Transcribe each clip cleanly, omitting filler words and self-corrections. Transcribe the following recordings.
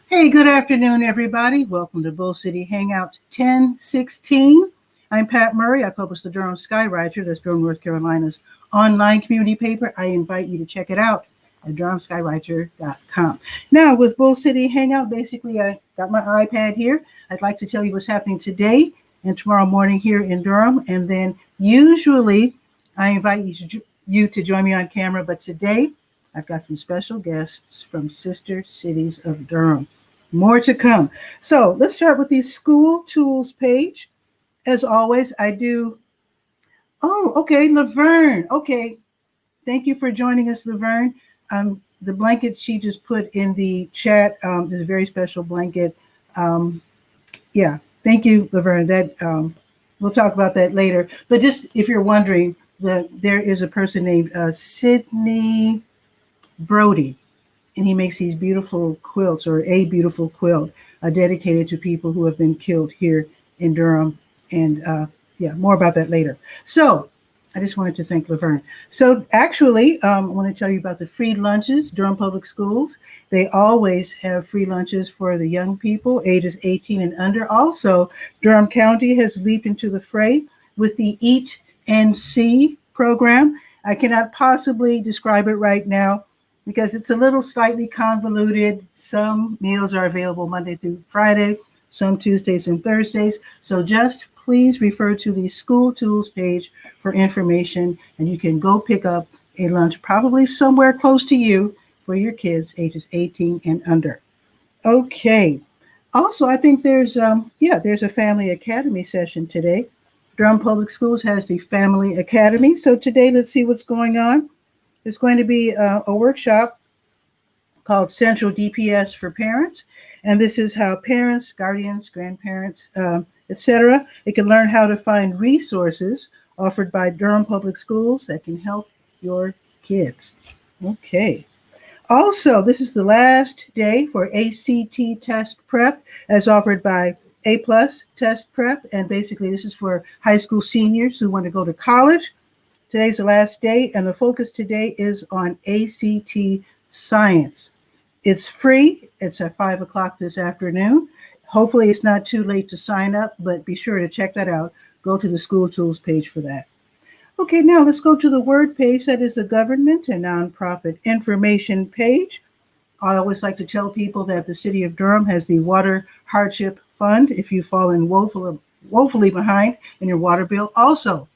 Hey, good afternoon, everybody. Welcome to Bull City Hangout 1016. I'm Pat Murray. I publish the Durham 𝗕𝗨𝗟𝗟, that's Durham, North Carolina's online community paper. I invite you to check it out at 𝗕𝗨𝗟𝗟.com. Now, with Bull City Hangout, basically, I got my iPad here. I'd like to tell you what's happening today and tomorrow morning here in Durham. And then usually I invite you to join me on camera. But today I've got some special guests from Sister Cities of Durham. More to come. So let's start with the school tools page. As always, I do. Oh, okay, Laverne. Okay, thank you for joining us, Laverne. The blanket she just put in the chat is a very special blanket. Yeah, thank you, Laverne. That we'll talk about that later. But just if you're wondering, there is a person named Sydney Brody, and he makes these beautiful quilts, or a beautiful quilt dedicated to people who have been killed here in Durham. And yeah, more about that later. So I just wanted to thank Laverne. So actually, I want to tell you about the free lunches, Durham Public Schools. They always have free lunches for the young people, ages 18 and under. Also, Durham County has leaped into the fray with the Eat and See program. I cannot possibly describe it right now because it's a little slightly convoluted. Some meals are available Monday through Friday, some Tuesdays and Thursdays. So just please refer to the school tools page for information, and you can go pick up a lunch probably somewhere close to you for your kids ages 18 and under. Okay. Also, I think there's a Family Academy session today. Durham Public Schools has the Family Academy. So today, let's see what's going on. There's going to be a workshop called Central DPS for Parents. And this is how parents, guardians, grandparents, etc., they can learn how to find resources offered by Durham Public Schools that can help your kids. Okay. Also, this is the last day for ACT test prep as offered by A+ test prep. And basically, this is for high school seniors who want to go to college. Today's the last day, and the focus today is on ACT Science. It's free. It's at 5 o'clock this afternoon. Hopefully it's not too late to sign up, but be sure to check that out. Go to the school tools page for that. Okay, now let's go to the word page. That is the government and nonprofit information page. I always like to tell people that the city of Durham has the Water Hardship Fund if you've fallen woefully behind in your water bill. Also,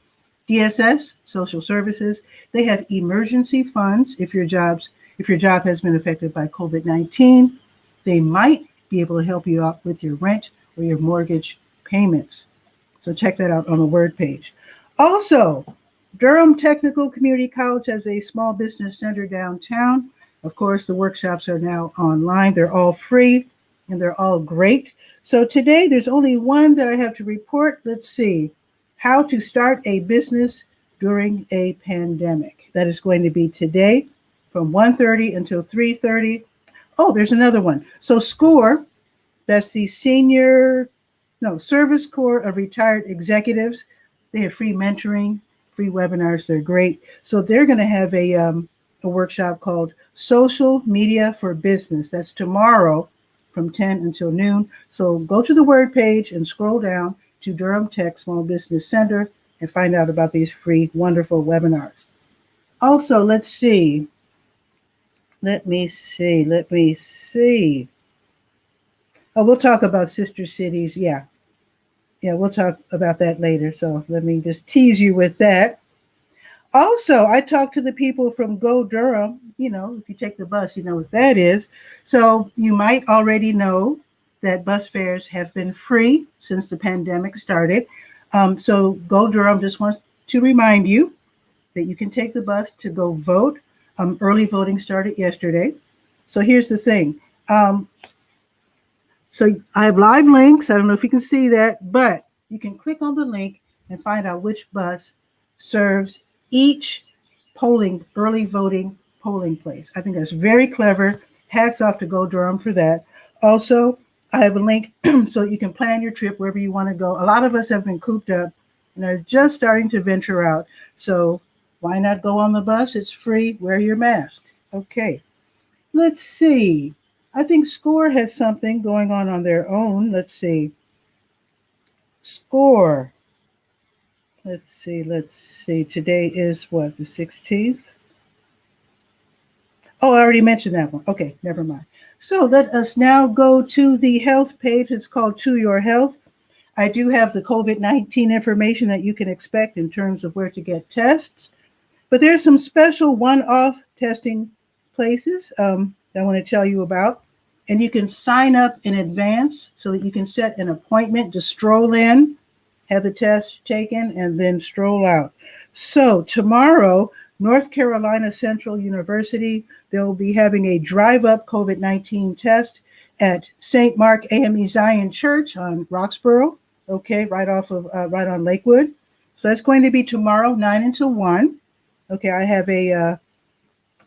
DSS, Social Services, they have emergency funds if your job has been affected by COVID-19. They might be able to help you out with your rent or your mortgage payments. So check that out on the word page. Also, Durham Technical Community College has a small business center downtown. Of course, the workshops are now online. They're all free and they're all great. So today there's only one that I have to report. Let's see. How to start a business during a pandemic. That is going to be today from 1:30 until 3:30. Oh, there's another one. So SCORE, that's the Service Corps of Retired Executives. They have free mentoring, free webinars. They're great. So they're going to have a workshop called Social Media for Business. That's tomorrow from 10 until noon. So go to the word page and scroll down to Durham Tech Small Business Center and find out about these free, wonderful webinars. Also, let's see. Let me see. Oh, we'll talk about sister cities. Yeah. Yeah, we'll talk about that later. So let me just tease you with that. Also, I talked to the people from Go Durham. You know, if you take the bus, you know what that is. So you might already know that bus fares have been free since the pandemic started. So Go Durham just wants to remind you that you can take the bus to go vote. Early voting started yesterday. So here's the thing. So I have live links. I don't know if you can see that, but you can click on the link and find out which bus serves each early voting polling place. I think that's very clever. Hats off to Go Durham for that. Also, I have a link so you can plan your trip wherever you want to go. A lot of us have been cooped up and are just starting to venture out. So why not go on the bus? It's free. Wear your mask. Okay. Let's see. I think Score has something going on their own. Let's see. Score. Let's see. Let's see. Today is what, the 16th? Oh, I already mentioned that one. Okay, never mind. So let us now go to the health page. It's called To Your Health. I do have the COVID-19 information that you can expect in terms of where to get tests. But there's some special one-off testing places that I want to tell you about. And you can sign up in advance so that you can set an appointment to stroll in, have the test taken, and then stroll out. So tomorrow, North Carolina Central University, they'll be having a drive-up COVID-19 test at St. Mark AME Zion Church on Roxborough, okay, right on Lakewood. So that's going to be tomorrow, 9 until 1. Okay, I have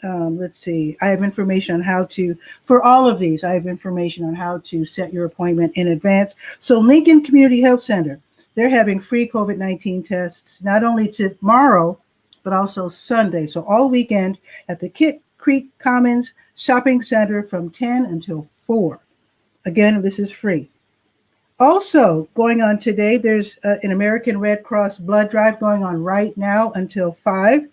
let's see, I have information on how to, for all of these, I have information on how to set your appointment in advance. So Lincoln Community Health Center, they're having free COVID-19 tests, not only tomorrow, but also Sunday. So all weekend at the Kit Creek Commons Shopping Center from 10 until 4. Again, this is free. Also going on today, there's an American Red Cross blood drive going on right now until 5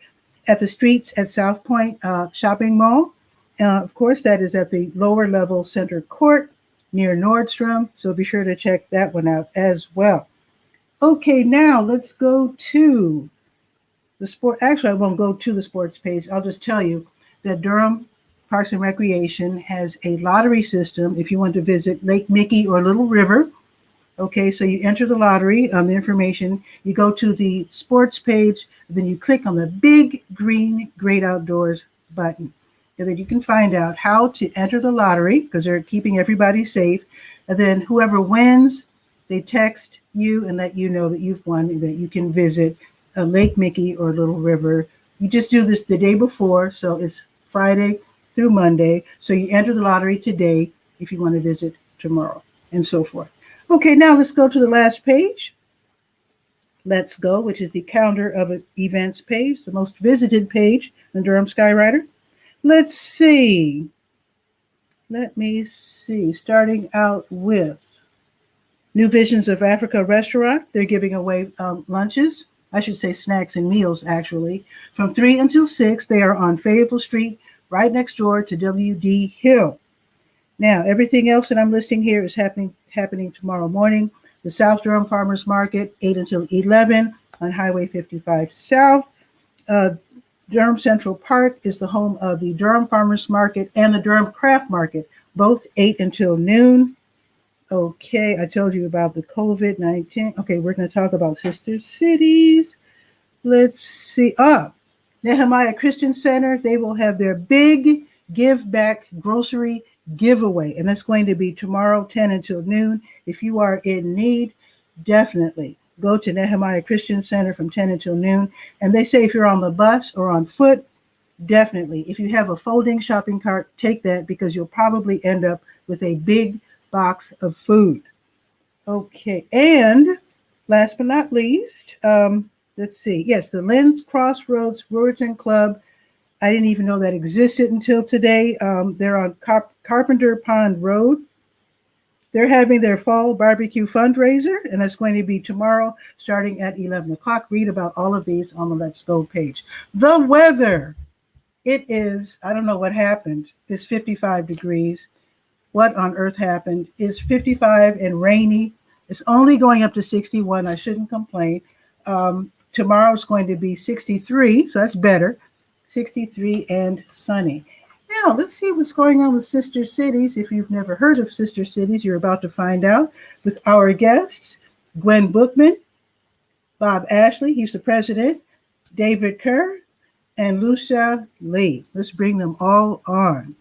at the Streets at South Point Shopping Mall. Of course, that is at the lower level center court near Nordstrom. So be sure to check that one out as well. Okay, now let's go to the sport. Actually, I won't go to the sports page. I'll just tell you that Durham Parks and Recreation has a lottery system if you want to visit Lake Mickey or Little River. Okay, so you enter the lottery, the information, you go to the sports page, then you click on the big green Great Outdoors button. And then you can find out how to enter the lottery because they're keeping everybody safe. And then whoever wins, they text you and let you know that you've won and that you can visit Lake Mickey or Little River. You just do this the day before, so it's Friday through Monday. So you enter the lottery today if you want to visit tomorrow and so forth. Okay, now let's go to the last page. Let's Go, which is the calendar of events page, the most visited page in Durham Skywriter. Let's see. Let me see. Starting out with New Visions of Africa restaurant. They're giving away lunches. I should say snacks and meals, actually. From 3 until 6, they are on Fayetteville Street, right next door to W.D. Hill. Now, everything else that I'm listing here is happening tomorrow morning. The South Durham Farmers Market, 8 until 11 on Highway 55 South. Durham Central Park is the home of the Durham Farmers Market and the Durham Craft Market, both 8 until noon. Okay, I told you about the COVID-19. Okay, we're going to talk about sister cities. Let's see. Nehemiah Christian Center, they will have their big give back grocery giveaway, and that's going to be tomorrow, 10 until noon. If you are in need, definitely go to Nehemiah Christian Center from 10 until noon. And they say if you're on the bus or on foot, definitely. If you have a folding shopping cart, take that because you'll probably end up with a big box of food. Okay, and last but not least, let's see. Yes, the Lynn's Crossroads Brewerton Club. I didn't even know that existed until today. They're on Carpenter Pond Road. They're having their fall barbecue fundraiser, and that's going to be tomorrow starting at 11 o'clock. Read about all of these on the Let's Go page. The weather, it is, I don't know what happened. It's 55 degrees. What on earth happened? It's 55 and rainy. It's only going up to 61. I shouldn't complain. Tomorrow's going to be 63, so that's better. 63 and sunny. Now, let's see what's going on with Sister Cities. If you've never heard of Sister Cities, you're about to find out with our guests, Gwen Bookman, Bob Ashley, he's the president, David Kerr, and Lucia Lee. Let's bring them all on.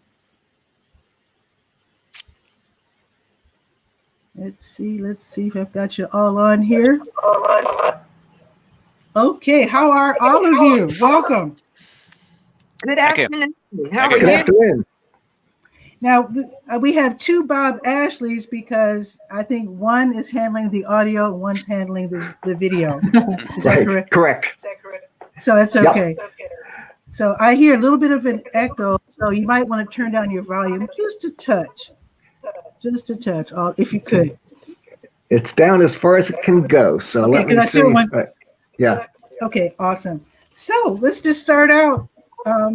Let's see if I've got you all on here. Okay, how are all of you? Welcome. Good afternoon. How are Good you? afternoon. Now, we have two Bob Ashleys because I think one is handling the audio and one's handling the video. Is that correct? Correct. So that's okay. Yep. So I hear a little bit of an echo, so you might want to turn down your volume just a touch. Just a touch, if you could. It's down as far as it can go. So Okay, let me see. Yeah. Okay, awesome. So let's just start out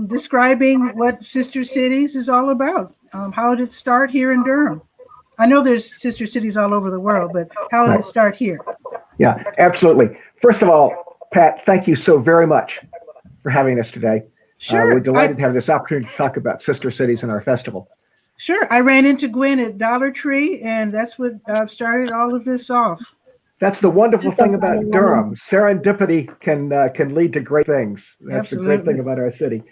describing what Sister Cities is all about. How did it start here in Durham? I know there's Sister Cities all over the world, but how did it start here? Yeah, absolutely. First of all, Pat, thank you so very much for having us today. Sure. We're delighted to have this opportunity to talk about Sister Cities in our festival. Sure. I ran into Gwen at Dollar Tree, and that's what started all of this off. That's the wonderful thing about Durham. Serendipity can lead to great things. That's Absolutely. the great thing about our city.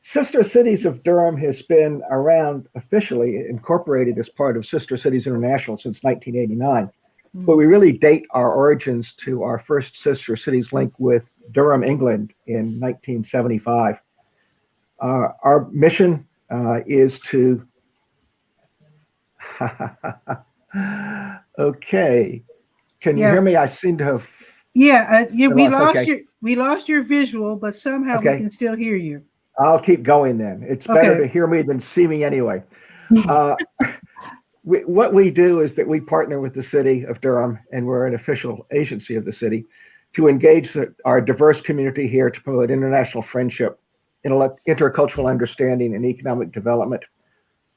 Sister Cities of Durham has been around officially incorporated as part of Sister Cities International since 1989. Mm-hmm. But we really date our origins to our first Sister Cities link with Durham, England in 1975. Our mission is to... Okay. Can you hear me? I seem to have... We lost your visual, but somehow we can still hear you. I'll keep going then. It's better to hear me than see me anyway. What we do is that we partner with the city of Durham, and we're an official agency of the city, to engage our diverse community here to promote international friendship, intercultural understanding, and economic development.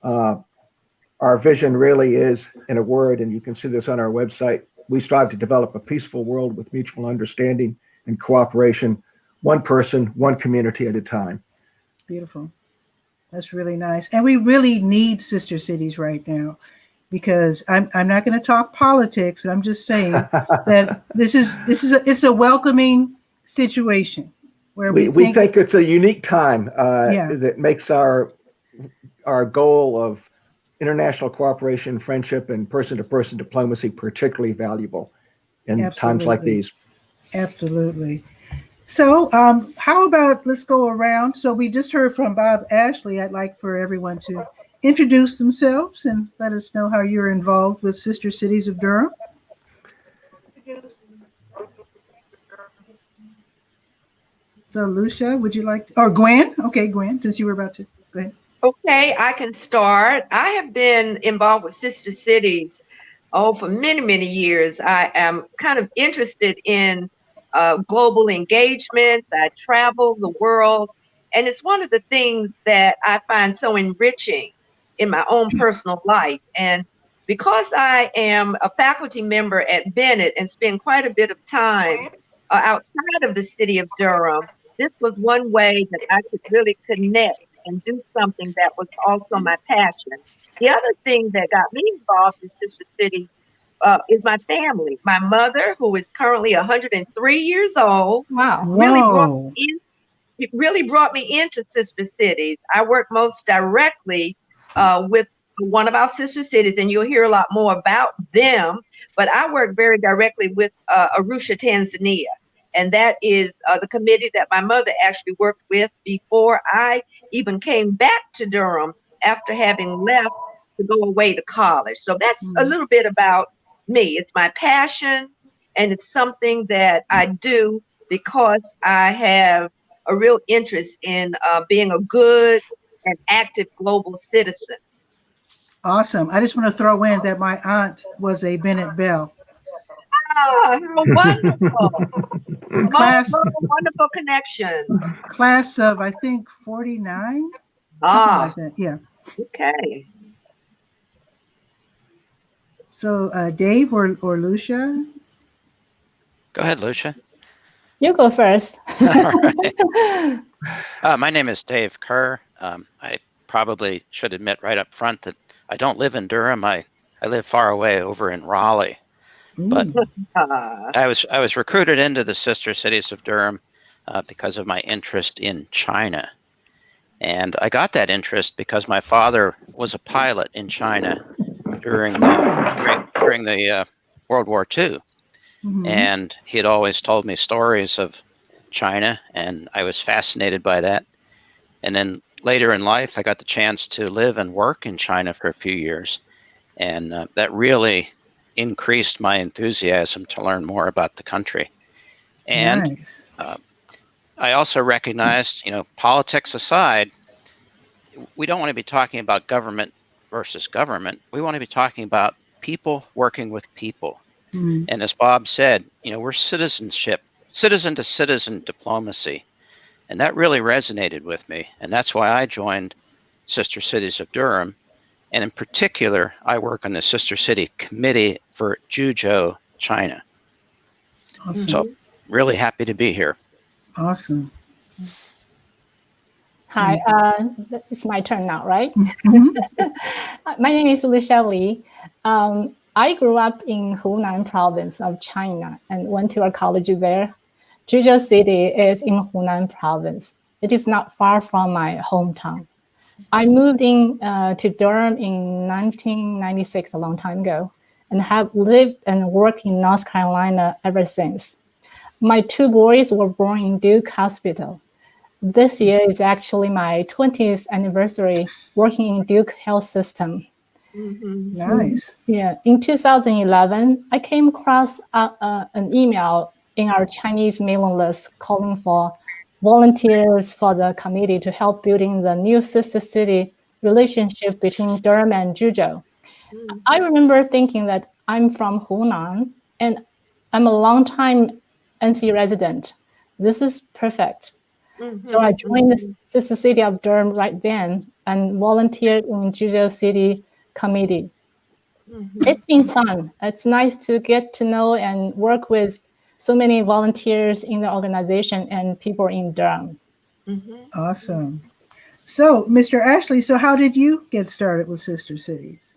Our vision really is, in a word, and you can see this on our website, we strive to develop a peaceful world with mutual understanding and cooperation, one person, one community at a time. Beautiful. That's really nice. And we really need Sister Cities right now, because I'm not going to talk politics, but I'm just saying that it's a welcoming situation where we think it's a unique time that makes our goal of international cooperation, friendship, and person-to-person diplomacy particularly valuable in times like these. Absolutely. So how about let's go around. So we just heard from Bob Ashley. I'd like for everyone to introduce themselves and let us know how you're involved with Sister Cities of Durham. So Lucia, would you like to, or Gwen? Okay, Gwen, since you were about to, go ahead. Okay, I can start. I have been involved with Sister Cities for many, many years. I am kind of interested in global engagements. I travel the world, and it's one of the things that I find so enriching in my own personal life. And because I am a faculty member at Bennett and spend quite a bit of time outside of the city of Durham, this was one way that I could really connect and do something that was also my passion. The other thing that got me involved in Sister City is my family. My mother, who is currently 103 years old, really brought me into Sister Cities. I work most directly with one of our sister cities, and you'll hear a lot more about them, but I work very directly with Arusha, Tanzania. And that is the committee that my mother actually worked with before I even came back to Durham after having left to go away to college. So that's a little bit about me. It's my passion, and it's something that I do because I have a real interest in being a good and active global citizen. Awesome. I just want to throw in that my aunt was a Bennett Bell. Oh, wonderful. Wonderful connections. Class of, I think, 49. Like that. Yeah. Okay. So Dave or Lucia? Go ahead, Lucia. You go first. All right. My name is Dave Kerr. I probably should admit right up front that I don't live in Durham. I live far away over in Raleigh. But I was recruited into the Sister Cities of Durham because of my interest in China. And I got that interest because my father was a pilot in China during the World War II. Mhm. And he had always told me stories of China, and I was fascinated by that. And then later in life, I got the chance to live and work in China for a few years. And that really increased my enthusiasm to learn more about the country. And Nice. I also recognized, politics aside, we don't want to be talking about government versus government. We want to be talking about people working with people. Mhm. And as Bob said, we're citizen to citizen diplomacy. And that really resonated with me. And that's why I joined Sister Cities of Durham. And in particular, I work on the Sister City Committee for Qiuzhou, China. Awesome. So really happy to be here. Awesome. Hi, it's my turn now, right? Mhm. My name is Lucia Li. I grew up in Hunan province of China and went to a college there. Qiuzhou City is in Hunan province. It is not far from my hometown. I moved to Durham in 1996, a long time ago, and have lived and worked in North Carolina ever since. My 2 boys were born in Duke Hospital. This year is actually my 20th anniversary working in Duke Health System. Mhm. Nice. Yeah, in 2011, I came across an email in our Chinese mailing list calling for volunteers for the committee to help building the new sister city relationship between Durham and Qiuzhou. I remember thinking that I'm from Hunan and I'm a long-time NC resident. This is perfect. So I joined the Sister City of Durham right then and volunteered in Qiuzhou City Committee. It's been fun. It's nice to get to know and work with so many volunteers in the organization and people in Durham. Awesome. So, Mr. Ashley, so how did you get started with Sister Cities?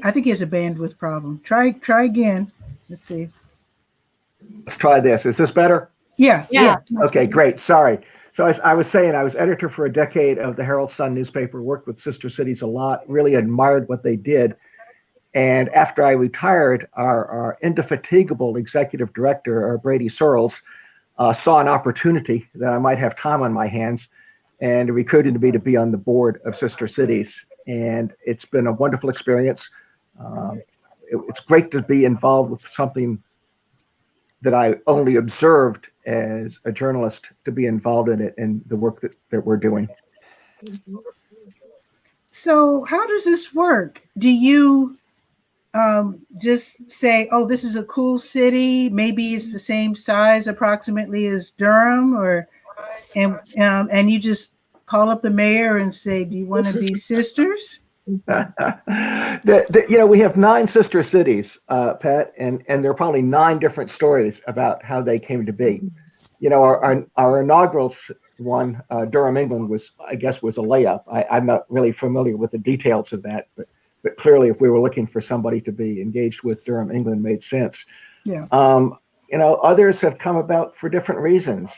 I think he has a bandwidth problem. Try again. Let's see. Let's try this. Is this better? Yeah. Okay, great. Sorry. So as I was saying, I was editor for a decade of the Herald Sun newspaper, worked with Sister Cities a lot, really admired what they did. And after I retired, our indefatigable executive director, Brady Searles, saw an opportunity that I might have time on my hands and recruited me to be on the board of Sister Cities. And it's been a wonderful experience. It's great to be involved with something that I only observed as a journalist, to be involved in it and the work that we're doing. So how does this work? Do you just say, oh, this is a cool city, maybe it's the same size approximately as Durham, and you just call up the mayor and say, do you want to be sisters? We have 9 sister cities, Pat, and there are probably 9 different stories about how they came to be. Our inaugural one, Durham, England, was a layup. I'm not really familiar with the details of that, but clearly, if we were looking for somebody to be engaged with, Durham, England made sense. Yeah. Others have come about for different reasons.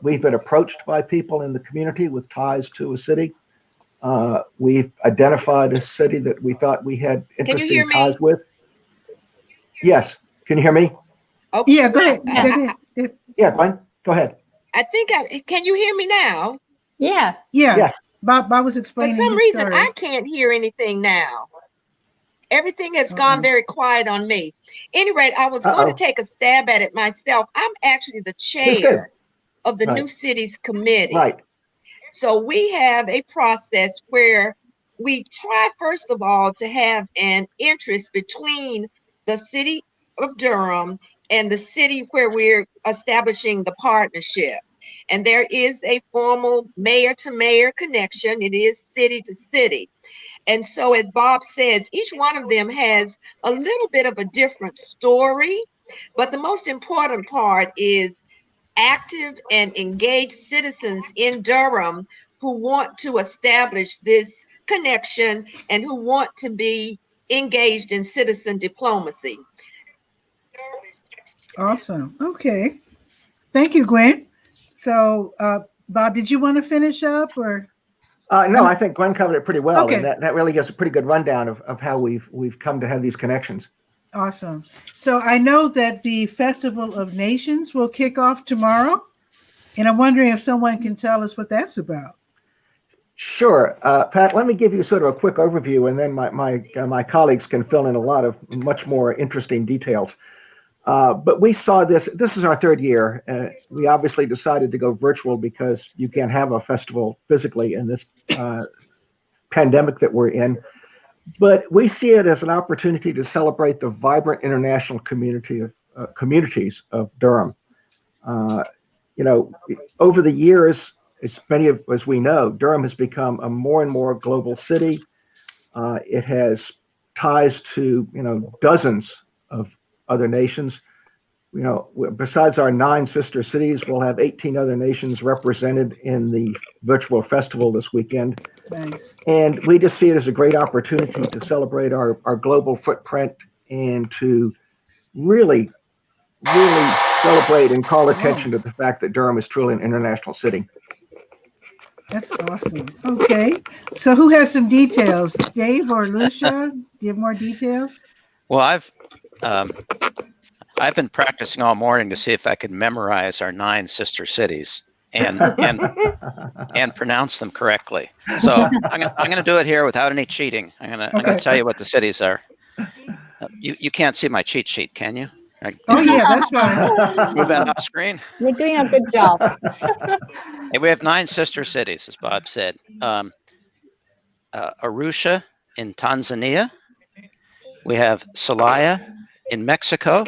We've been approached by people in the community with ties to a city. We've identified a city that we thought we had interesting ties with. Yes. Can you hear me? Okay. Yeah, go ahead. Yeah, Glenn, go ahead. Can you hear me now? Yeah. Yes. Bob was explaining. For some reason, I can't hear anything now. Everything has gone very quiet on me. Anyway, I was going to take a stab at it myself. I'm actually the chair of the New Cities Committee. Right. So we have a process where we try, first of all, to have an interest between the city of Durham and the city where we're establishing the partnership. And there is a formal mayor-to-mayor connection. It is city to city. And so, as Bob says, each one of them has a little bit of a different story, but the most important part is active and engaged citizens in Durham who want to establish this connection and who want to be engaged in citizen diplomacy. Awesome. Okay. Thank you, Gwen. So, Bob, did you want to finish up or? No, I think Gwen covered it pretty well. Okay. And that really gives a pretty good rundown of how we've come to have these connections. Awesome. So I know that the Festival of Nations will kick off tomorrow, and I'm wondering if someone can tell us what that's about. Sure. Pat, let me give you sort of a quick overview, and then my colleagues can fill in a lot of much more interesting details. But we saw this is our third year. We obviously decided to go virtual because you can't have a festival physically in this pandemic that we're in. But we see it as an opportunity to celebrate the vibrant international communities of Durham. Over the years, as many of as we know, Durham has become a more and more global city. It has ties to dozens of other nations. Besides our 9 sister cities, we'll have 18 other nations represented in the virtual festival this weekend. Nice. And we just see it as a great opportunity to celebrate our global footprint and to really celebrate and call attention to the fact that Durham is truly an international city. That's awesome. Okay. So who has some details? Dave or Lucia? Do you have more details? Well, I've been practicing all morning to see if I could memorize our 9 sister cities and pronounce them correctly. So I'm going to do it here without any cheating. I'm going to tell you what the cities are. You can't see my cheat sheet, can you? Oh yeah, that's fine. Move that off screen. You're doing a good job. Hey, we have 9 sister cities, as Bob said. Arusha in Tanzania. We have Celaya in Mexico.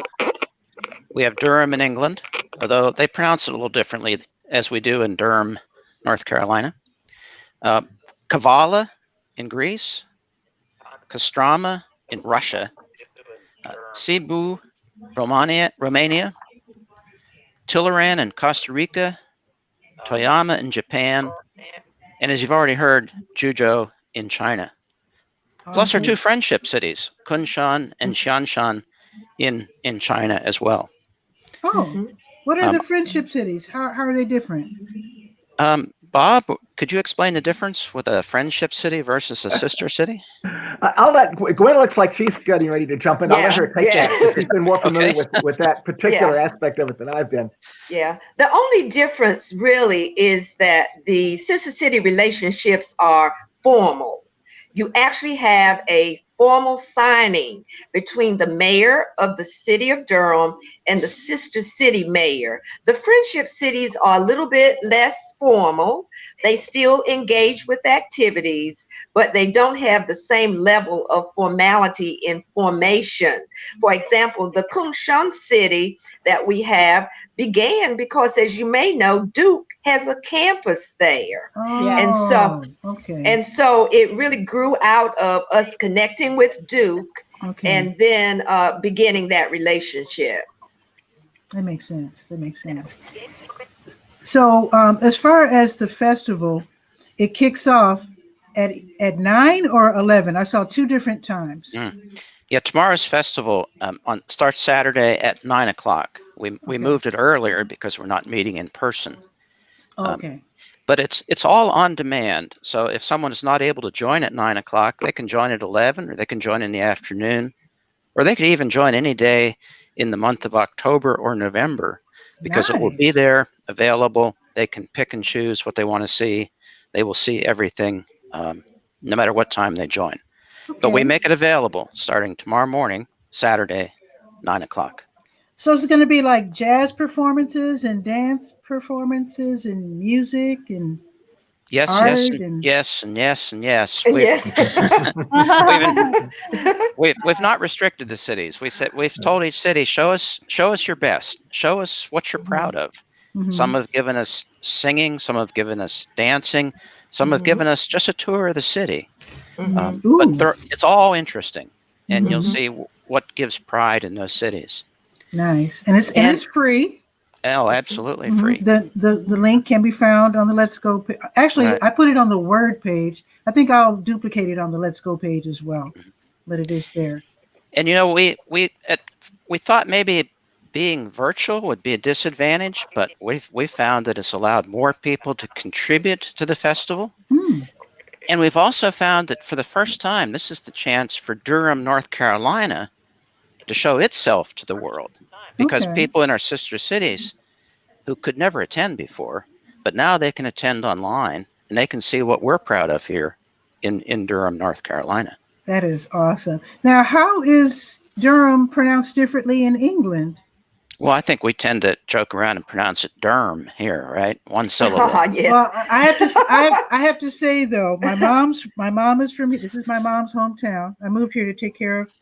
We have Durham in England, although they pronounce it a little differently as we do in Durham, North Carolina. Kavala in Greece. Kostroma in Russia. Cebu, Romania. Tillaran in Costa Rica. Toyama in Japan. And as you've already heard, Zhuzhou in China. Plus our 2 friendship cities, Kunshan and Xianshan in China as well. Oh, what are the friendship cities? How are they different? Bob, could you explain the difference with a friendship city versus a sister city? I'll let Gwen looks like she's getting ready to jump in. I'll let her take that. She's been more familiar with that particular aspect of it than I've been. Yeah. The only difference really is that the sister city relationships are formal. You actually have a formal signing between the mayor of the city of Durham and the sister city mayor. The friendship cities are a little bit less formal. They still engage with activities, but they don't have the same level of formality in formation. For example, the Kunshan city that we have began because, as you may know, Duke has a campus there. Oh, And so it really grew out of us connecting with Duke and then beginning that relationship. That makes sense. So as far as the festival, it kicks off at 9 or 11. I saw 2 different times. Yeah, tomorrow's festival starts Saturday at 9 o'clock. We moved it earlier because we're not meeting in person. But it's all on demand. So if someone is not able to join at 9 o'clock, they can join at 11, or they can join in the afternoon, or they could even join any day in the month of October or November, because it will be there available. They can pick and choose what they want to see. They will see everything, no matter what time they join. But we make it available starting tomorrow morning, Saturday, 9 o'clock. So it's going to be like jazz performances and dance performances and music and Yes, art yes, and and yes, and yes, and yes. And We've, yes. we've not restricted the cities. We've told each city, show us your best. Show us what you're proud of. Some have given us singing, some have given us dancing, some have given us just a tour of the city. But it's all interesting, and you'll see what gives pride in those cities. Nice, and it's free. Oh, absolutely free. The link can be found on the Let's Go. Actually, Right. I put it on the Word page. I think I'll duplicate it on the Let's Go page as well, but it is there. And you know, we thought maybe being virtual would be a disadvantage, but we found that it's allowed more people to contribute to the festival. And we've also found that for the first time, this is the chance for Durham, North Carolina, to show itself to the world, because people in our sister cities who could never attend before, but now they can attend online and they can see what we're proud of here in Durham, North Carolina. That is awesome. Now, how is Durham pronounced differently in England? Well, I think we tend to joke around and pronounce it Durham here, right? One syllable. Yes. Well, I have to say though, my mom is from here. This is my mom's hometown. I moved here to take care of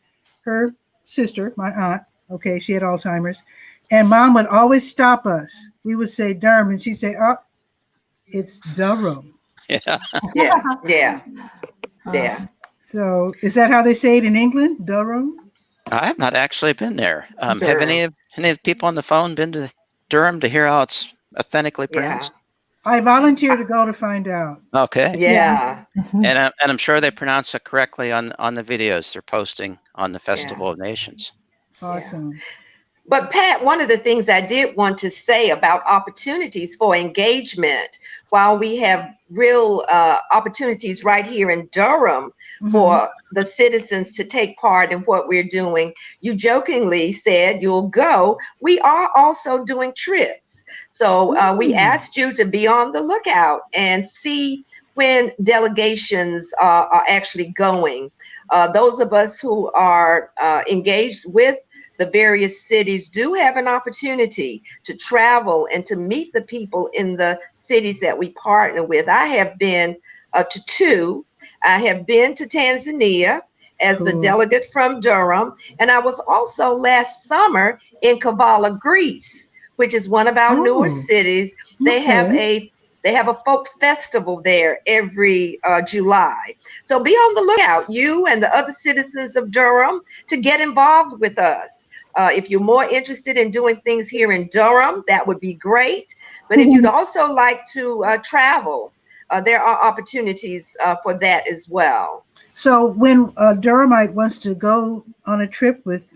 her sister, my aunt. Okay, she had Alzheimer's, and Mom would always stop us. We would say Durham, and she'd say, "Oh, it's Durham." Yeah. So, is that how they say it in England, Durham? I have not actually been there. Have any of the people on the phone been to Durham to hear how it's authentically pronounced? I volunteer to go to find out. Okay. Yeah. And I'm sure they pronounce it correctly on the videos they're posting on the Festival of Nations. Awesome. But Pat, one of the things I did want to say about opportunities for engagement, while we have real opportunities right here in Durham for the citizens to take part in what we're doing, you jokingly said you'll go. We are also doing trips. So we asked you to be on the lookout and see when delegations are actually going. Those of us who are engaged with the various cities do have an opportunity to travel and to meet the people in the cities that we partner with. I have been to two. I have been to Tanzania as the delegate from Durham, and I was also last summer in Kavala, Greece, which is one of our newer cities. They have a folk festival there every July. So be on the lookout, you and the other citizens of Durham, to get involved with us. If you're more interested in doing things here in Durham, that would be great. But if you'd also like to travel, there are opportunities for that as well. So when a Durhamite wants to go on a trip with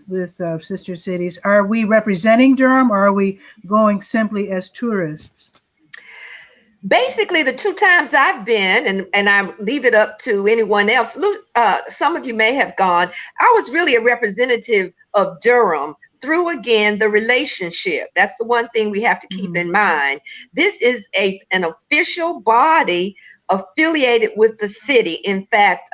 sister cities, are we representing Durham, or are we going simply as tourists? Basically, the two times I've been, and I leave it up to anyone else, some of you may have gone, I was really a representative of Durham through, again, the relationship. That's the one thing we have to keep in mind. This is an official body affiliated with the city. In fact,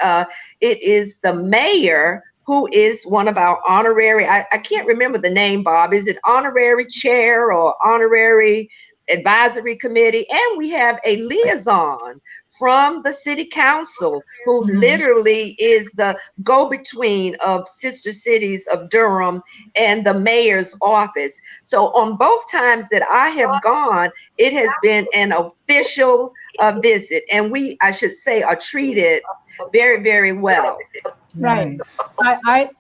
it is the mayor who is one of our honorary, I can't remember the name, Bob. Is it honorary chair or honorary advisory committee? And we have a liaison from the city council who literally is the go-between of sister cities of Durham and the mayor's office. So on both times that I have gone, it has been an official visit, and we, I should say, are treated very, very well. Right. Nice.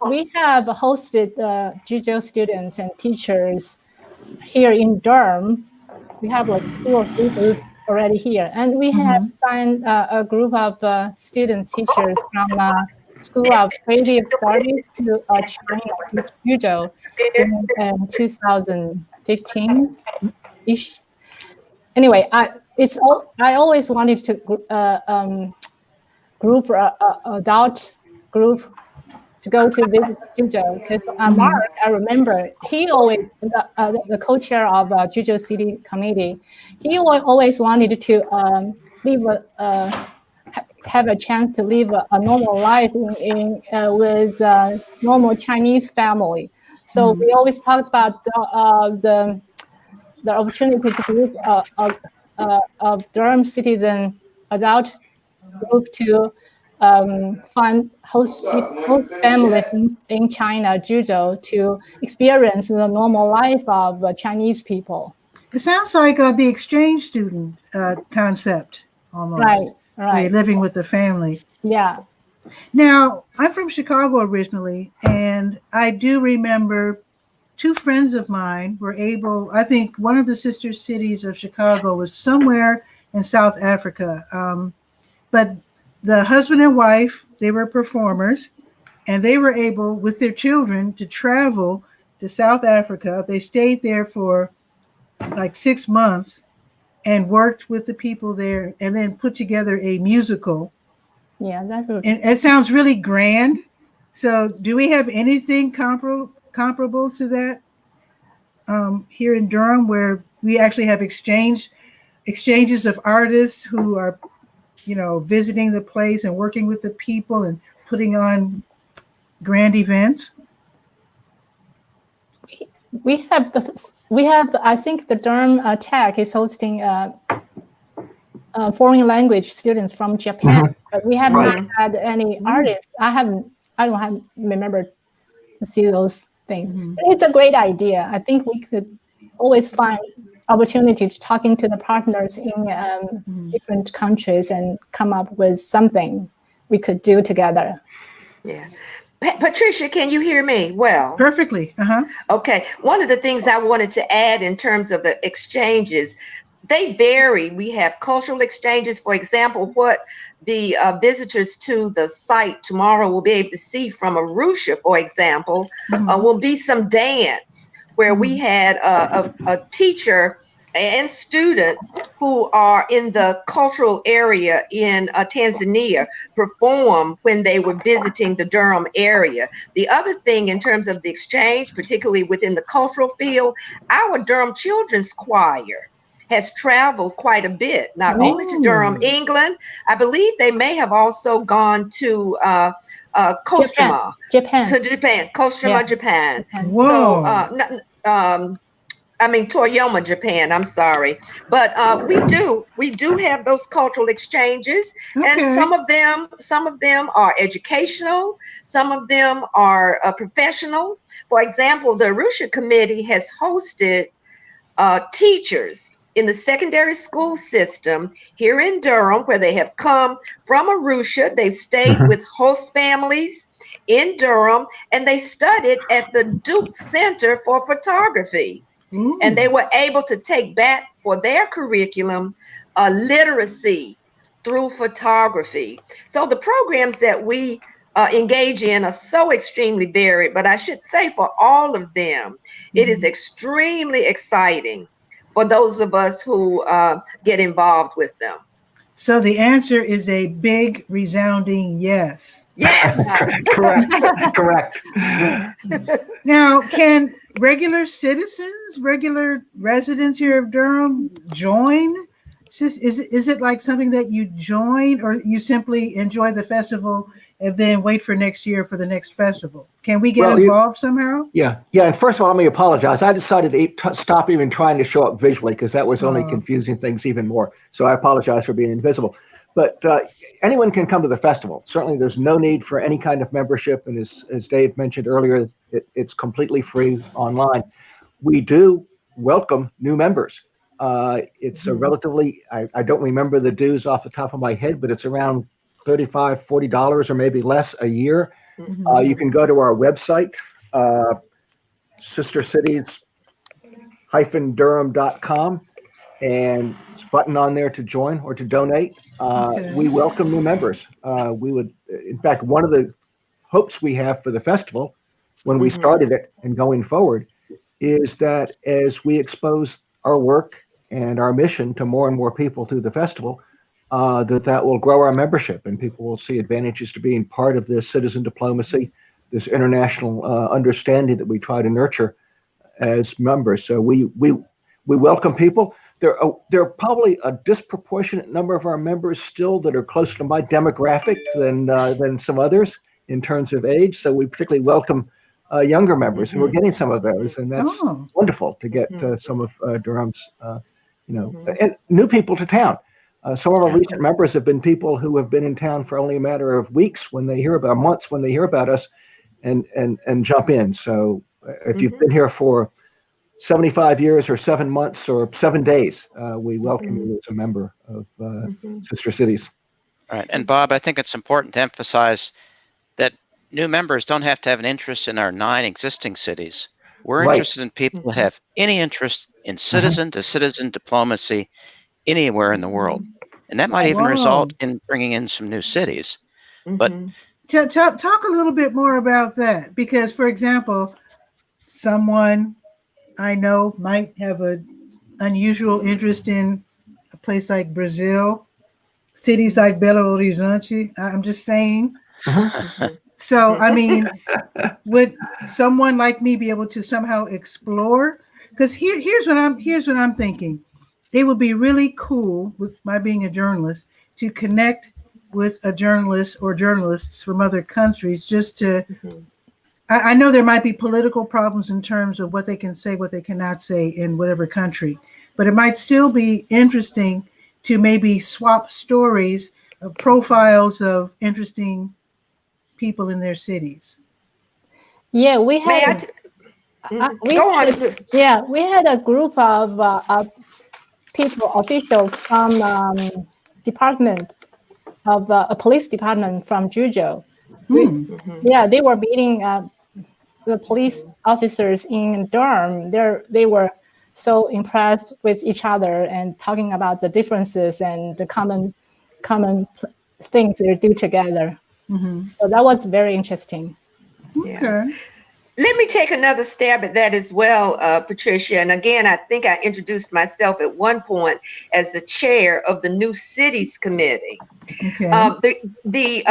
We have hosted 𝗕𝗪 students and teachers here in Durham. We have like 2 or 3 groups already here, and we have signed a group of students, teachers from School of Creative Studies to China 𝗕𝗪𝗟𝗟 in 2015-ish. Anyway, I always wanted to group adult group to go to visit 𝗕𝗪𝗟𝗟, because Mark, I remember, he always, the co-chair of 𝗕𝗪𝗟𝗟 City Committee, he always wanted to have a chance to live a normal life with normal Chinese family. So we always talked about the opportunity to group of Durham citizen adult group to find host family in China, 𝗕𝗧𝗪, to experience the normal life of Chinese people. It sounds like the exchange student concept almost. Right. Where you're living with the family. Yeah. Now, I'm from Chicago originally, and I do remember 2 friends of mine were able, I think one of the sister cities of Chicago was somewhere in South Africa. But the husband and wife, they were performers, and they were able, with their children, to travel to South Africa. They stayed there for like 6 months and worked with the people there, and then put together a musical. Yeah, that's good. And it sounds really grand. So do we have anything comparable to that here in Durham, where we actually have exchanges of artists who are, visiting the place and working with the people and putting on grand events? We have, I think the Durham Tech is hosting foreign language students from Japan, but we have not had any artists. I don't remember to see those things. It's a great idea. I think we could always find opportunity to talking to the partners in different countries and come up with something we could do together. Yeah. Patricia, can you hear me well? Perfectly. Okay. One of the things I wanted to add in terms of the exchanges, they vary. We have cultural exchanges. For example, what the visitors to the site tomorrow will be able to see from Arusha, for example, will be some dance where we had a teacher and students who are in the cultural area in Tanzania perform when they were visiting the Durham area. The other thing in terms of the exchange, particularly within the cultural field, our Durham Children's Choir has traveled quite a bit, not only to Durham, England. I believe they may have also gone to Kostroma, Japan. Kostroma, Japan. Whoa. So, Toyama, Japan. I'm sorry, but we do have those cultural exchanges, and some of them are educational, some of them are professional. For example, the Arusha Committee has hosted teachers in the secondary school system here in Durham, where they have come from Arusha. They've stayed with host families in Durham, and they studied at the Duke Center for Photography. And they were able to take back for their curriculum literacy through photography. So the programs that we engage in are so extremely varied, but I should say for all of them, it is extremely exciting for those of us who get involved with them. So the answer is a big, resounding yes. Yes. Correct. Now, can regular citizens, regular residents here of Durham join? Is it like something that you join, or you simply enjoy the festival and then wait for next year for the next festival? Can we get involved somehow? Yeah. And first of all, let me apologize. I decided to stop even trying to show up visually because that was only confusing things even more. So I apologize for being invisible. But anyone can come to the festival. Certainly, there's no need for any kind of membership. And as Dave mentioned earlier, it's completely free online. We do welcome new members. It's a relatively, I don't remember the dues off the top of my head, but it's around $35, $40 or maybe less a year. You can go to our website, sistercities-durham.com, and it's a button on there to join or to donate. We welcome new members. We would, in fact, one of the hopes we have for the festival when we started it and going forward is that as we expose our work and our mission to more and more people through the festival, that will grow our membership, and people will see advantages to being part of this citizen diplomacy, this international understanding that we try to nurture as members. So we welcome people. There are probably a disproportionate number of our members still that are closer to my demographic than some others in terms of age. So we particularly welcome younger members, and we're getting some of those, and that's wonderful to get some of Durham's, and new people to town. Some of our recent members have been people who have been in town for only a matter of weeks when they hear about months when they hear about us and jump in. So if you've been here for 75 years or 7 months or 7 days, we welcome you as a member of Sister Cities. Right. And Bob, I think it's important to emphasize that new members don't have to have an interest in our 9 existing cities. We're interested in people that have any interest in citizen-to-citizen diplomacy anywhere in the world. And that might even result in bringing in some new cities. But talk a little bit more about that, because, for example, someone I know might have an unusual interest in a place like Brazil, cities like Belo Horizonte. I'm just saying. So, I mean, would someone like me be able to somehow explore? Because here's what I'm thinking. It would be really cool, with my being a journalist, to connect with a journalist or journalists from other countries, just to. I know there might be political problems in terms of what they can say, what they cannot say in whatever country, but it might still be interesting to maybe swap stories, profiles of interesting people in their cities. Yeah, we had. We had a group of people, officials from department of a police department from Juzhou. Yeah, they were meeting the police officers in Durham. They were so impressed with each other and talking about the differences and the common things they do together. So that was very interesting. Yeah. Let me take another stab at that as well, Patricia. And again, I think I introduced myself at one point as the chair of the New Cities Committee. The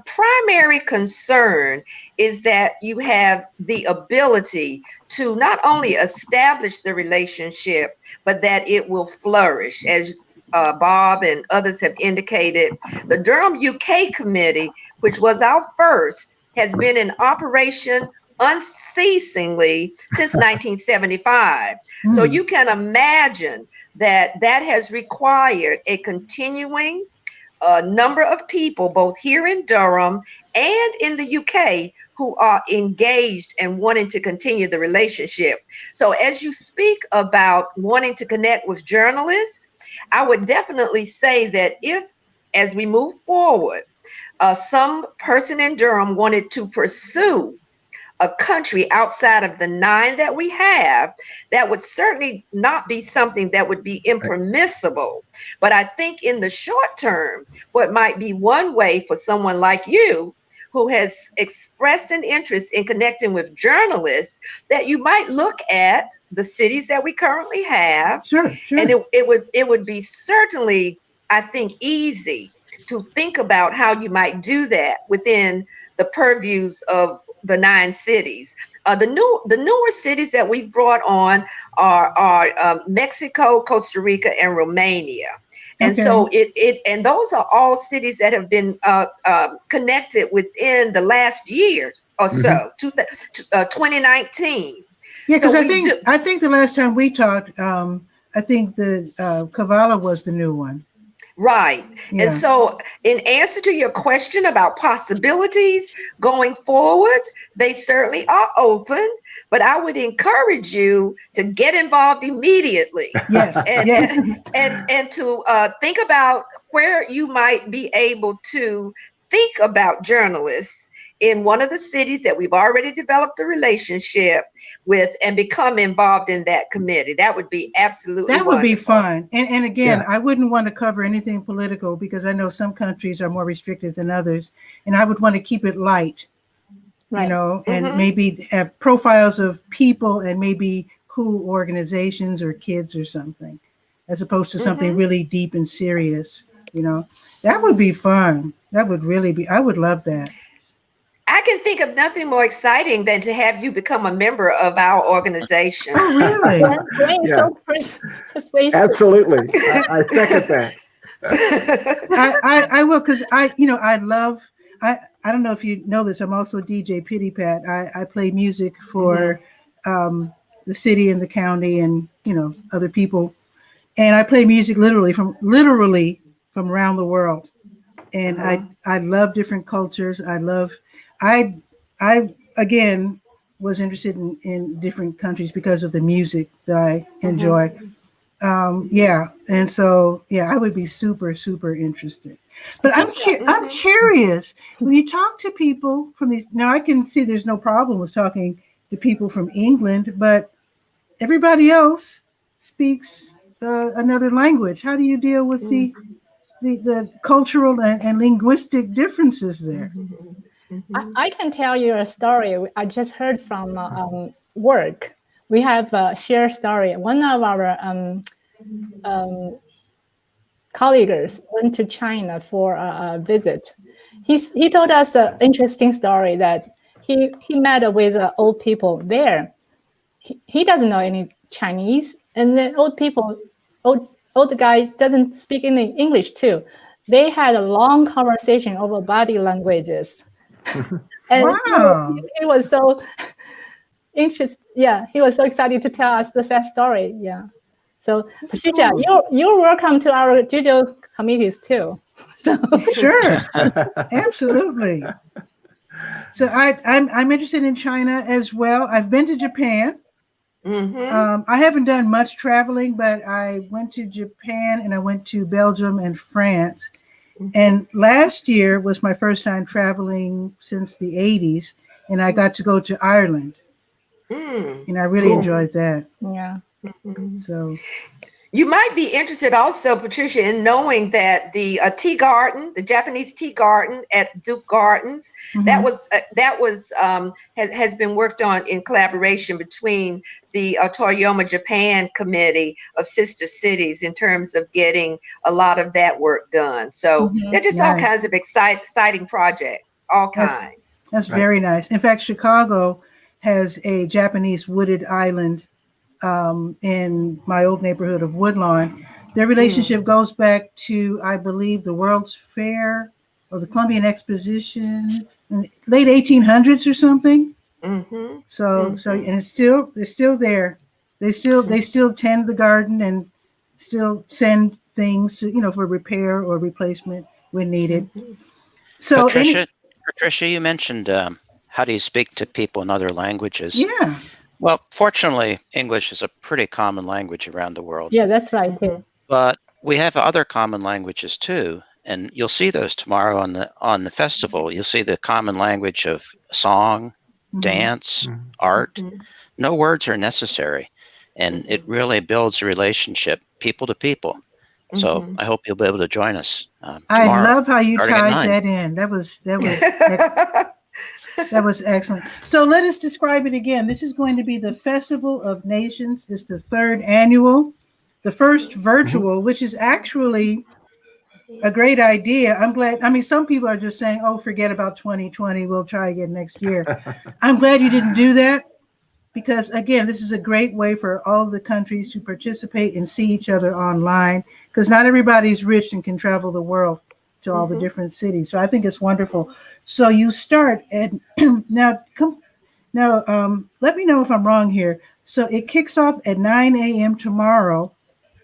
primary concern is that you have the ability to not only establish the relationship, but that it will flourish. As Bob and others have indicated, the Durham UK Committee, which was our first, has been in operation unceasingly since 1975. So you can imagine that has required a continuing number of people, both here in Durham and in the UK, who are engaged and wanting to continue the relationship. So as you speak about wanting to connect with journalists, I would definitely say that if, as we move forward, some person in Durham wanted to pursue a country outside of the 9 that we have, that would certainly not be something that would be impermissible. But I think in the short term, what might be one way for someone like you, who has expressed an interest in connecting with journalists, that you might look at the cities that we currently have. Sure. And it would be certainly, I think, easy to think about how you might do that within the purviews of the 9 cities. The newer cities that we've brought on are Mexico, Costa Rica, and Romania. And so and those are all cities that have been connected within the last year or so, 2019. Yeah, because I think the last time we talked, I think the 𝗕𝗨𝗟𝗟 was the new one. Right. Yeah. And so in answer to your question about possibilities going forward, they certainly are open, but I would encourage you to get involved immediately. Yes. And to think about where you might be able to think about journalists in one of the cities that we've already developed a relationship with and become involved in that committee. That would be absolutely wonderful. Would be fun. And again, I wouldn't want to cover anything political, because I know some countries are more restricted than others, and I would want to keep it light, you know, and maybe have profiles of people and maybe cool organizations or kids or something, as opposed to something really deep and serious, you know. That would be fun. That would really be, I would love that. I can think of nothing more exciting than to have you become a member of our organization. Oh, really? So persuasive. Absolutely. I second that. I will, because I don't know if you know this, I'm also DJ Pitty Pat. I play music for the city and the county and, you know, other people. and I play music literally from around the world. And I love different cultures. I again was interested in different countries because of the music that I enjoy. And so I would be super interested. But I'm curious, when you talk to people from these, now I can see there's no problem with talking to people from England, but everybody else speaks another language. How do you deal with the cultural and linguistic differences there? I can tell you a story I just heard from work. We have a shared story. One of our colleagues went to China for a visit. He told us an interesting story that he met with old people there. He doesn't know any Chinese, and the old guy doesn't speak any English too. They had a long conversation over body languages. And wow. he was so interested. Yeah, he was so excited to tell us the sad story. Yeah. So, Patricia, you're welcome to our JoJo committees too. So sure, absolutely. So I'm interested in China as well. I've been to Japan. I haven't done much traveling, but I went to Japan and I went to Belgium and France. And last year was my first time traveling since the 80s, and I got to go to Ireland. And I really enjoyed that. Yeah. So you might be interested also, Patricia, in knowing that the tea garden, the Japanese tea garden at Duke Gardens, has been worked on in collaboration between the Toyoma Japan Committee of Sister Cities in terms of getting a lot of that work done. So they're just all kinds of exciting projects, all kinds. That's very nice. In fact, Chicago has a Japanese wooded island in my old neighborhood of Woodlawn. Their relationship goes back to, I believe, the World's Fair or the Columbian Exposition in the late 1800s or something. So and they're still there. They still tend the garden and still send things to for repair or replacement when needed. So Patricia, you mentioned how do you speak to people in other languages? Yeah. Well, fortunately, English is a pretty common language around the world. Yeah, that's right. But we have other common languages too, and you'll see those tomorrow on the festival. You'll see the common language of song, dance, art. No words are necessary, and it really builds a relationship, people to people. So I hope you'll be able to join us tomorrow. I love how you starting at tied 9. that in. That was excellent. So let us describe it again. This is going to be the Festival of Nations. It's the 3rd annual, the first virtual, which is actually a great idea. I'm glad. I mean, some people are just saying, oh, forget about 2020. We'll try again next year. I'm glad you didn't do that because, again, this is a great way for all of the countries to participate and see each other online because not everybody's rich and can travel the world to all the different cities. So I think it's wonderful. So you start at now let me know if I'm wrong here. So it kicks off at 9 a.m. tomorrow,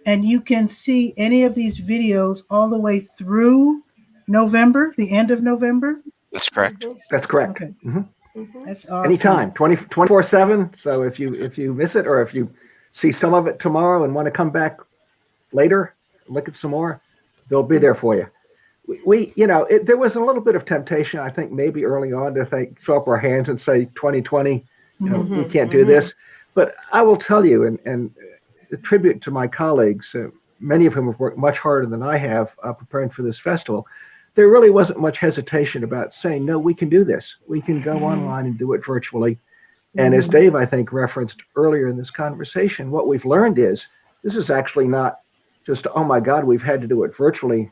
and you can see any of these videos all the way through November, the end of November. That's correct. That's correct. Okay. That's awesome. Anytime, 24/7. So if you miss it or if you see some of it tomorrow and want to come back later, look at some more, they'll be there for you. There was a little bit of temptation, I think, maybe early on to throw up our hands and say 2020, we can't do this. But I will tell you, and a tribute to my colleagues, many of whom have worked much harder than I have preparing for this festival, there really wasn't much hesitation about saying, no, we can do this. We can go online and do it virtually. And as Dave, I think, referenced earlier in this conversation, what we've learned is this is actually not just, oh my God, we've had to do it virtually.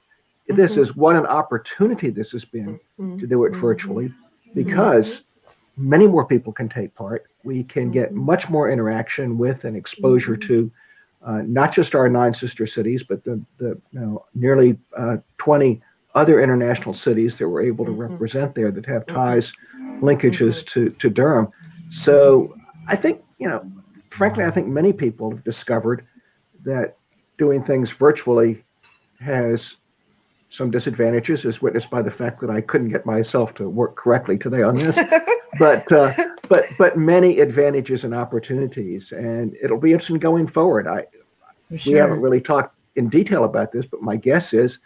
This is what an opportunity this has been to do it virtually because many more people can take part. We can get much more interaction with and exposure to not just our 9 sister cities, but the nearly 20 other international cities that we're able to represent there that have ties, linkages to Durham. So I think, frankly, I think many people have discovered that doing things virtually has some disadvantages, as witnessed by the fact that I couldn't get myself to work correctly today on this. but many advantages and opportunities, and it'll be interesting going forward. We haven't really talked in detail about this, but my guess is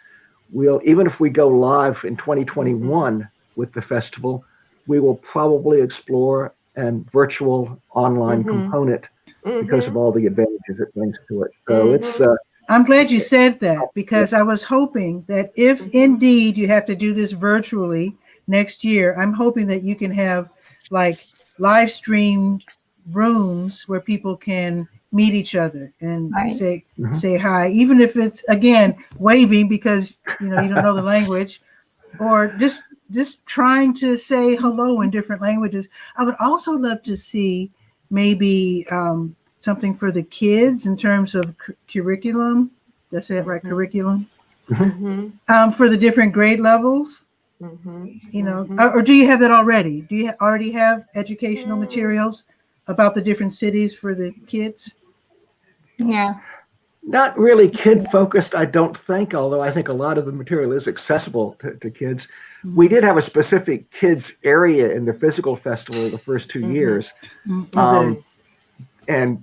even if we go live in 2021 with the festival, we will probably explore a virtual online component because of all the advantages it brings to it. So it's. I'm glad you said that, because I was hoping that if indeed you have to do this virtually next year, I'm hoping that you can have like live streamed rooms where people can meet each other and say hi, even if it's, again, waving because you don't know the language, or just trying to say hello in different languages. I would also love to see maybe something for the kids in terms of curriculum. Did I say it right? Curriculum for the different grade levels. Or do you have that already? Do you already have educational materials about the different cities for the kids? Yeah. Not really kid focused, I don't think, although I think a lot of the material is accessible to kids. We did have a specific kids area in the physical festival the first 2 years. And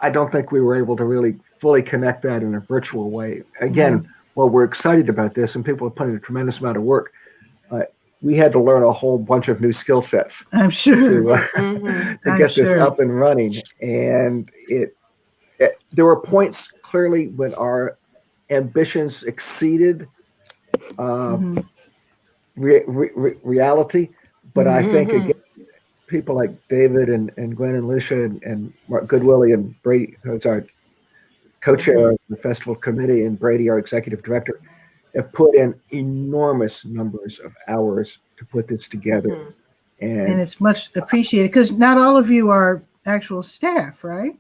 I don't think we were able to really fully connect that in a virtual way. Again, while we're excited about this and people are putting a tremendous amount of work, we had to learn a whole bunch of new skill sets. I'm sure. To get this up and running. And there were points clearly when our ambitions exceeded reality. But I think, again, people like David and Gwen and Lucia and Mark Goodwillie and Brady, who's our co-chair of the festival committee, and Brady, our executive director, have put in enormous numbers of hours to put this together. And it's much appreciated, because not all of you are actual staff, right?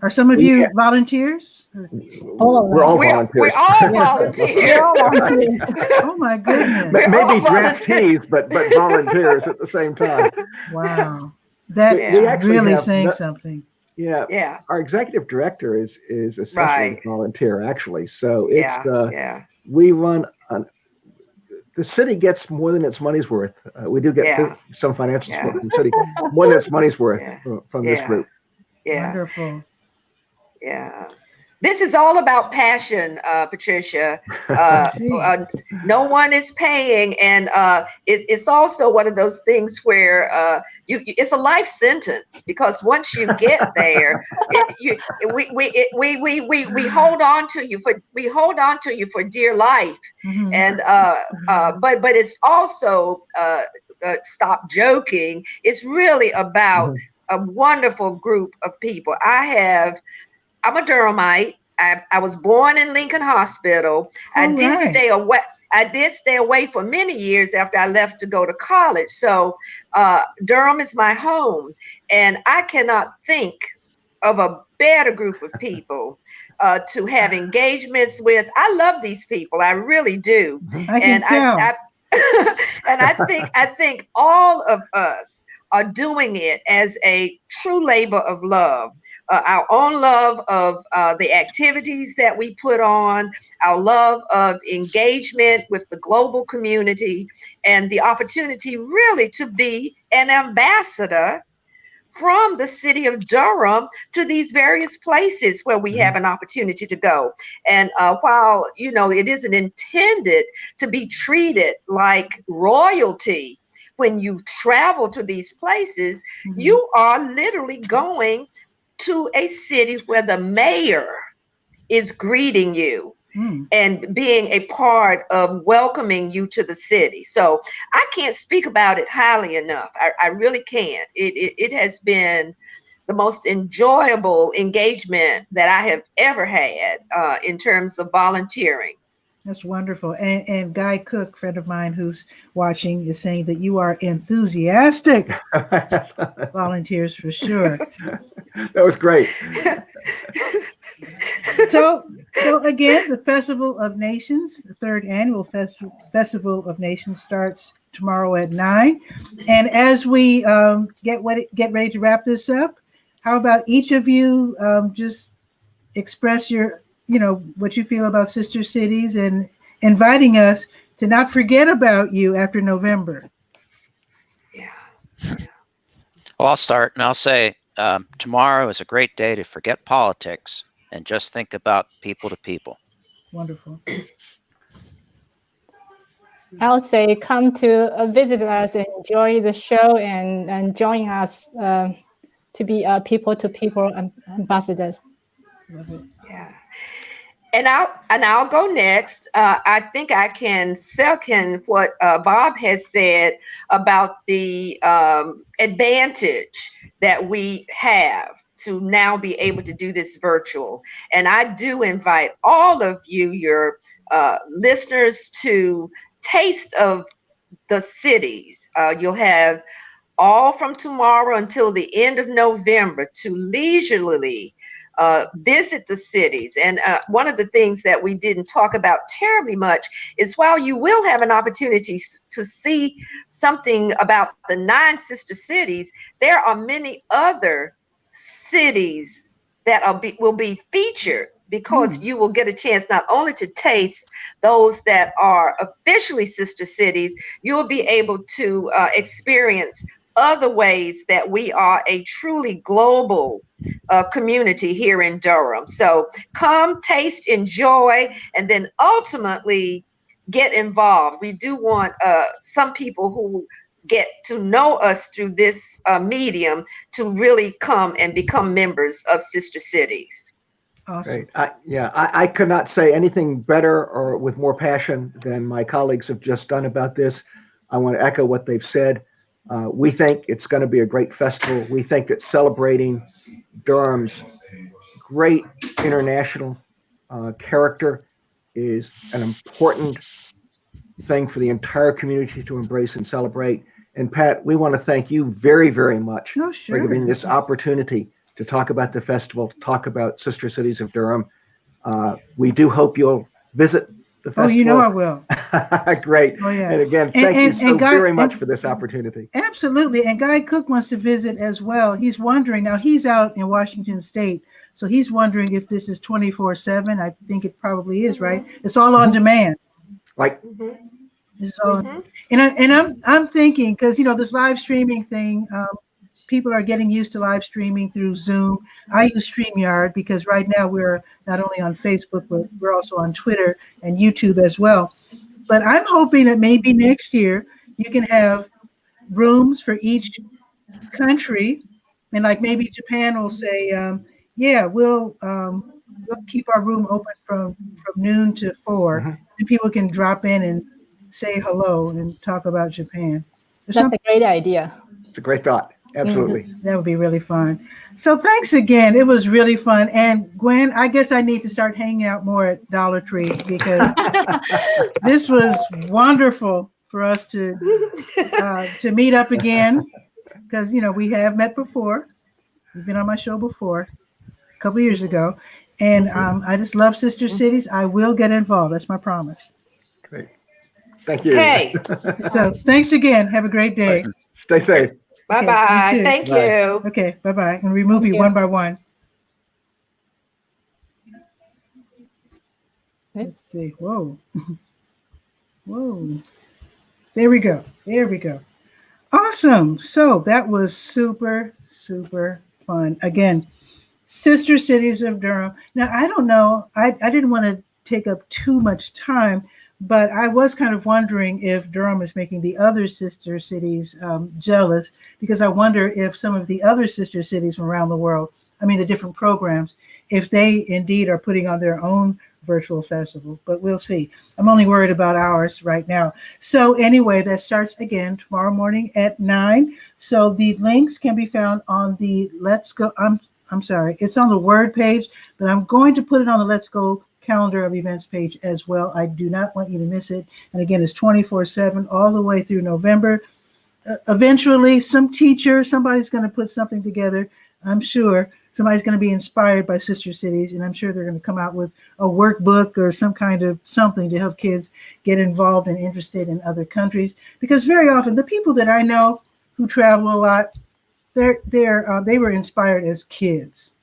Are some of you volunteers? We're all volunteers. We're all volunteers. Oh my goodness. Maybe draftees, but volunteers at the same time. Wow. That really saying something. Yeah. Our executive director is essentially a volunteer, actually. So it's we run the city gets more than its money's worth. We do get some financial support from the city, more than its money's worth from this group. Wonderful. Yeah. This is all about passion, Patricia. No one is paying, and it's also one of those things where it's a life sentence, because once you get there, we hold on to you for dear life, and but it's also stop joking. It's really about a wonderful group of people. I'm a Durhamite. I was born in Lincoln Hospital. I did stay away for many years after I left to go to college. So Durham is my home, and I cannot think of a better group of people to have engagements with. I love these people. I really do. And I think all of us are doing it as a true labor of love. Our own love of the activities that we put on, our love of engagement with the global community, and the opportunity really to be an ambassador from the city of Durham to these various places where we have an opportunity to go. And while, it isn't intended to be treated like royalty, when you travel to these places, you are literally going to a city where the mayor is greeting you and being a part of welcoming you to the city. So I can't speak about it highly enough. I really can't. It has been the most enjoyable engagement that I have ever had in terms of volunteering. That's wonderful. And Guy Cook, friend of mine who's watching, is saying that you are enthusiastic volunteers for sure. That was great. So again, the Festival of Nations, the third annual Festival of Nations, starts tomorrow at 9. And as we get ready to wrap this up, how about each of you just express your what you feel about Sister Cities and inviting us to not forget about you after November. Yeah. Well, I'll start and I'll say tomorrow is a great day to forget politics and just think about people to people. Wonderful. I would say come to visit us and enjoy the show and join us to be people-to-people ambassadors. Love it. Yeah. And I'll go next. I think I can second what Bob has said about the advantage that we have to now be able to do this virtual. And I do invite all of you, your listeners, to taste of the cities. You'll have all from tomorrow until the end of November to leisurely visit the cities. And one of the things that we didn't talk about terribly much is while you will have an opportunity to see something about the 9 sister cities, there are many other cities that will be featured, because you will get a chance not only to taste those that are officially sister cities, you'll be able to experience other ways that we are a truly global community here in Durham. So come, taste, enjoy, and then ultimately get involved. We do want some people who get to know us through this medium to really come and become members of Sister Cities. Awesome. Great. I could not say anything better or with more passion than my colleagues have just done about this. I want to echo what they've said. We think it's going to be a great festival. We think that celebrating Durham's great international character is an important thing for the entire community to embrace and celebrate. And Pat, we want to thank you very, very much for giving this opportunity to talk about the festival, to talk about Sister Cities of Durham. We do hope you'll visit the festival. Oh, you know I will. Great. Oh, yeah. And again, thank you so very much for this opportunity. Absolutely. And Guy Cook wants to visit as well. He's wondering, now he's out in Washington State, so he's wondering if this is 24/7. I think it probably is, right? It's all on demand. Right. It's all, and I'm thinking, because this live streaming thing, people are getting used to live streaming through Zoom. I use StreamYard because right now we're not only on Facebook, but we're also on Twitter and YouTube as well. But I'm hoping that maybe next year you can have rooms for each country, and like maybe Japan will say, we'll keep our room open from noon to 4, and people can drop in and say hello and talk about Japan. That's a great idea. It's a great thought. Absolutely. That would be really fun. So thanks again. It was really fun. And Gwen, I guess I need to start hanging out more at Dollar Tree, because this was wonderful for us to meet up again, because we have met before. You've been on my show before a couple years ago. And I just love Sister Cities. I will get involved. That's my promise. Great. Thank you. Okay. So thanks again. Have a great day. Stay safe. Bye-bye. Okay, Thank Bye. you. Okay, bye-bye. And remove you one by one. Let's see. Whoa. Whoa. There we go. There we go. Awesome. So that was super, super fun. Again, Sister Cities of Durham. Now, I don't know. I didn't want to take up too much time, but I was kind of wondering if Durham is making the other sister cities jealous, because I wonder if some of the other sister cities from around the world, the different programs, if they indeed are putting on their own virtual festival, but we'll see. I'm only worried about ours right now. So anyway, that starts again tomorrow morning at 9. So the links can be found on the Let's Go. I'm sorry, it's on the Word page, but I'm going to put it on the Let's Go calendar of events page as well. I do not want you to miss it. And again, it's 24/7 all the way through November. Eventually, somebody's going to put something together. I'm sure somebody's going to be inspired by Sister Cities, and I'm sure they're going to come out with a workbook or some kind of something to help kids get involved and interested in other countries. Because very often, the people that I know who travel a lot, they were inspired as kids.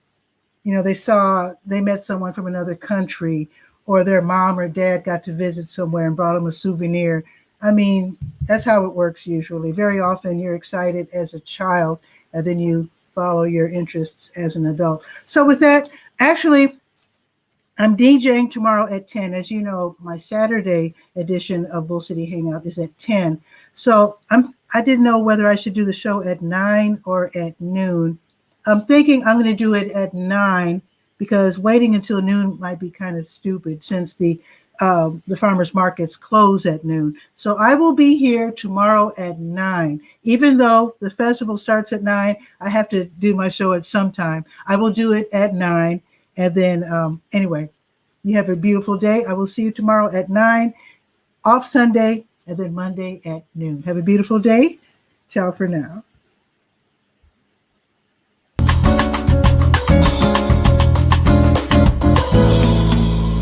they met someone from another country, or their mom or dad got to visit somewhere and brought them a souvenir. I mean, that's how it works usually. Very often you're excited as a child, and then you follow your interests as an adult. So with that, actually, I'm DJing tomorrow at 10. As you know, my Saturday edition of Bull City Hangout is at 10. So I didn't know whether I should do the show at 9 or at noon. I'm thinking I'm going to do it at 9 because waiting until noon might be kind of stupid since the farmers markets close at noon. So I will be here tomorrow at 9. Even though the festival starts at 9, I have to do my show at some time. I will do it at 9. And then anyway, you have a beautiful day. I will see you tomorrow at 9, off Sunday, and then Monday at noon. Have a beautiful day. Ciao for now.